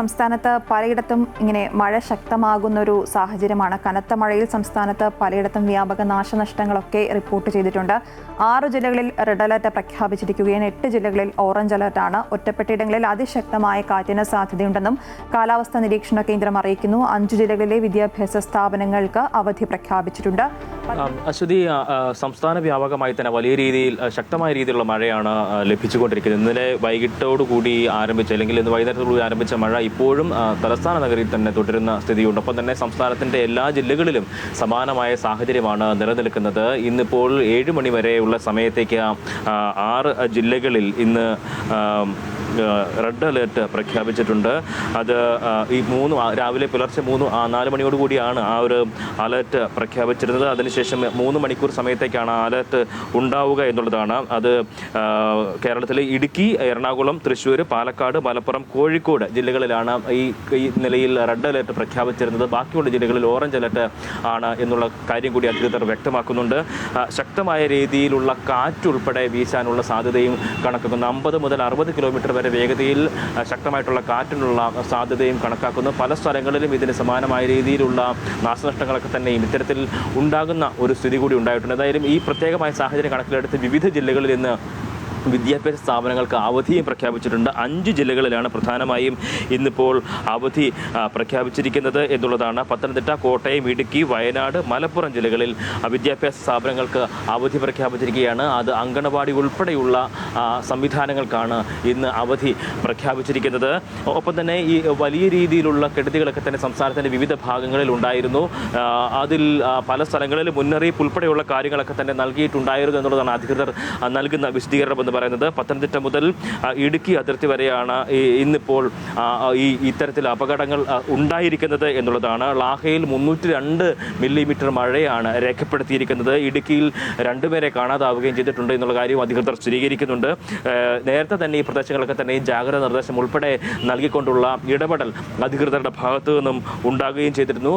സംസ്ഥാനത്ത് പലയിടത്തും ഇങ്ങനെ മഴ ശക്തമാകുന്നൊരു സാഹചര്യമാണ്. കനത്ത മഴയിൽ സംസ്ഥാനത്ത് പലയിടത്തും വ്യാപക നാശനഷ്ടങ്ങളൊക്കെ റിപ്പോർട്ട് ചെയ്തിട്ടുണ്ട്. 6 ജില്ലകളിൽ റെഡ് അലർട്ട് പ്രഖ്യാപിച്ചിരിക്കുകയാണ്. 8 ജില്ലകളിൽ ഓറഞ്ച് അലർട്ടാണ്. ഒറ്റപ്പെട്ടയിടങ്ങളിൽ അതിശക്തമായ കാറ്റിന് സാധ്യതയുണ്ടെന്നും കാലാവസ്ഥാ നിരീക്ഷണ കേന്ദ്രം അറിയിക്കുന്നു. 5 ജില്ലകളിലെ വിദ്യാഭ്യാസ സ്ഥാപനങ്ങൾക്ക് അവധി പ്രഖ്യാപിച്ചിട്ടുണ്ട്. അശ്വതി, സംസ്ഥാന വ്യാപകമായി തന്നെ വലിയ രീതിയിൽ ശക്തമായ രീതിയിലുള്ള മഴയാണ് ലഭിച്ചുകൊണ്ടിരിക്കുന്നത്. ഇന്നലെ വൈകിട്ടോടുകൂടി ആരംഭിച്ച അല്ലെങ്കിൽ ഇന്ന് വൈകുന്നേരത്തോടുകൂടി ആരംഭിച്ച മഴ ഇപ്പോഴും തലസ്ഥാന നഗരിയിൽ തന്നെ തുടരുന്ന സ്ഥിതിയുണ്ട്. ഒപ്പം തന്നെ സംസ്ഥാനത്തിൻ്റെ എല്ലാ ജില്ലകളിലും സമാനമായ സാഹചര്യമാണ് നിലനിൽക്കുന്നത്. ഇന്നിപ്പോൾ 7 മണി വരെയുള്ള സമയത്തേക്ക് 6 ജില്ലകളിൽ ഇന്ന് റെഡ് അലേർട്ട് പ്രഖ്യാപിച്ചിട്ടുണ്ട്. അത് ഈ രാവിലെ പുലർച്ചെ 4 മണിയോടുകൂടിയാണ് ആ ഒരു അലേർട്ട് പ്രഖ്യാപിച്ചിരുന്നത്. അതിനുശേഷം 3 മണിക്കൂർ സമയത്തേക്കാണ് അലേർട്ട് ഉണ്ടാവുക എന്നുള്ളതാണ്. അത് കേരളത്തിലെ ഇടുക്കി, എറണാകുളം, തൃശ്ശൂർ, പാലക്കാട്, മലപ്പുറം, കോഴിക്കോട് ജില്ലകളിലാണ് ഈ നിലയിൽ റെഡ് അലേർട്ട് പ്രഖ്യാപിച്ചിരുന്നത്. ബാക്കിയുള്ള ജില്ലകളിൽ ഓറഞ്ച് അലേർട്ട് ആണ് എന്നുള്ള കാര്യം കൂടി അധികൃതർ വ്യക്തമാക്കുന്നുണ്ട്. ശക്തമായ രീതിയിലുള്ള കാറ്റുൾപ്പെടെ വീശാനുള്ള സാധ്യതയും കണക്കാക്കുന്നു. 50 മുതൽ 60 കിലോമീറ്റർ വരെ വേഗതയിൽ ശക്തമായിട്ടുള്ള കാറ്റിനുള്ള സാധ്യതയും കണക്കാക്കുന്നു. പല സ്ഥലങ്ങളിലും ഇതിന് സമാനമായ രീതിയിലുള്ള നാശനഷ്ടങ്ങളൊക്കെ തന്നെയും ഇത്തരത്തിൽ ഉണ്ടാകുന്ന ഒരു സ്ഥിതി കൂടി ഉണ്ടായിട്ടുണ്ട്. ഏതായാലും ഈ പ്രത്യേകമായ സാഹചര്യം കണക്കിലെടുത്ത് വിവിധ ജില്ലകളിൽ ഇന്ന് വിദ്യാഭ്യാസ സ്ഥാപനങ്ങൾക്ക് അവധിയും പ്രഖ്യാപിച്ചിട്ടുണ്ട്. 5 ജില്ലകളിലാണ് പ്രധാനമായും ഇന്നിപ്പോൾ അവധി പ്രഖ്യാപിച്ചിരിക്കുന്നത് എന്നുള്ളതാണ്. പത്തനംതിട്ട, കോട്ടയം, ഇടുക്കി, വയനാട്, മലപ്പുറം ജില്ലകളിൽ വിദ്യാഭ്യാസ സ്ഥാപനങ്ങൾക്ക് അവധി പ്രഖ്യാപിച്ചിരിക്കുകയാണ്. അത് അങ്കണവാടി ഉൾപ്പെടെയുള്ള സംവിധാനങ്ങൾക്കാണ് ഇന്ന് അവധി പ്രഖ്യാപിച്ചിരിക്കുന്നത്. ഒപ്പം തന്നെ ഈ വലിയ രീതിയിലുള്ള കെടുതികളൊക്കെ തന്നെ സംസ്ഥാനത്തിൻ്റെ വിവിധ ഭാഗങ്ങളിൽ ഉണ്ടായിരുന്നു. അതിൽ പല സ്ഥലങ്ങളിലും മുന്നറിയിപ്പ് ഉൾപ്പെടെയുള്ള കാര്യങ്ങളൊക്കെ തന്നെ നൽകിയിട്ടുണ്ടായിരുന്നു എന്നുള്ളതാണ് അധികൃതർ നൽകുന്ന വിശദീകരണം പറയുന്നത്. പത്തനംതിട്ട മുതൽ ഇടുക്കി അതിർത്തി വരെയാണ് ഇന്നിപ്പോൾ ഇത്തരത്തിൽ അപകടങ്ങൾ ഉണ്ടായിരിക്കുന്നത് എന്നുള്ളതാണ്. ലാഹയിൽ 302 മില്ലിമീറ്റർ മഴയാണ് രേഖപ്പെടുത്തിയിരിക്കുന്നത്. ഇടുക്കിയിൽ 2 പേരെ കാണാതാവുകയും ചെയ്തിട്ടുണ്ട് എന്നുള്ള കാര്യം അധികൃതർ സ്ഥിരീകരിക്കുന്നുണ്ട്. നേരത്തെ തന്നെ ഈ പ്രദേശങ്ങളൊക്കെ തന്നെ ജാഗ്രതാ നിർദ്ദേശം ഉൾപ്പെടെ നൽകിക്കൊണ്ടുള്ള ഇടപെടൽ അധികൃതരുടെ ഭാഗത്തു നിന്നും ഉണ്ടാകുകയും ചെയ്തിരുന്നു.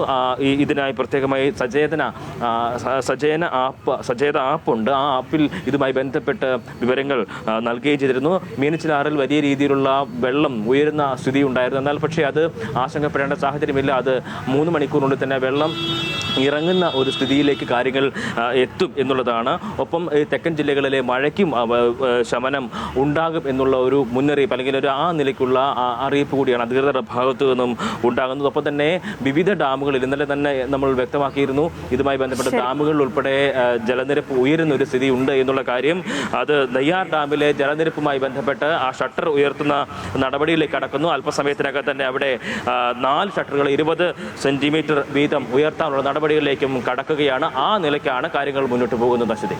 ഇതിനായി പ്രത്യേകമായി സജേത ആപ്പുണ്ട്. ആ ആപ്പിൽ ഇതുമായി ബന്ധപ്പെട്ട് വിവരങ്ങൾ നൽകുകയും ചെയ്തിരുന്നു. മീനച്ചിലാറിൽ വലിയ രീതിയിലുള്ള വെള്ളം ഉയരുന്ന സ്ഥിതി ഉണ്ടായിരുന്നു. എന്നാൽ പക്ഷേ അത് ആശങ്കപ്പെടേണ്ട സാഹചര്യമില്ല. അത് 3 മണിക്കൂറിനുള്ളിൽ തന്നെ വെള്ളം ഇറങ്ങുന്ന ഒരു സ്ഥിതിയിലേക്ക് കാര്യങ്ങൾ എത്തും എന്നുള്ളതാണ്. ഒപ്പം തെക്കൻ ജില്ലകളിലെ മഴയ്ക്കും ശമനം ഉണ്ടാകും എന്നുള്ള ഒരു മുന്നറിയിപ്പ് അല്ലെങ്കിൽ ആ നിലയ്ക്കുള്ള അറിയിപ്പ് കൂടിയാണ് അധികൃതരുടെ ഭാഗത്തു നിന്നും ഉണ്ടാകുന്നത്. ഒപ്പം തന്നെ വിവിധ ഡാമുകളിൽ ഇന്നലെ തന്നെ നമ്മൾ വ്യക്തമാക്കിയിരുന്നു. ഇതുമായി ബന്ധപ്പെട്ട ഡാമുകളിൽ ഉൾപ്പെടെ ജലനിരപ്പ് ഉയരുന്ന ഒരു സ്ഥിതി ഉണ്ട് എന്നുള്ള കാര്യം. അത് നെയ്യാർ ഡാമിലെ ജലനിരപ്പുമായി ബന്ധപ്പെട്ട് ആ ഷട്ടർ ഉയർത്തുന്ന നടപടിയിലേക്ക് കടക്കുന്നു. അല്പസമയത്തിനകം തന്നെ അവിടെ 4 ഷട്ടറുകൾ 20 സെന്റിമീറ്റർ വീതം ഉയർത്താനുള്ള നടപടികളിലേക്കും കടക്കുകയാണ്. ആ നിലയ്ക്കാണ് കാര്യങ്ങൾ മുന്നോട്ട് പോകുന്നത്. അശ്വതി.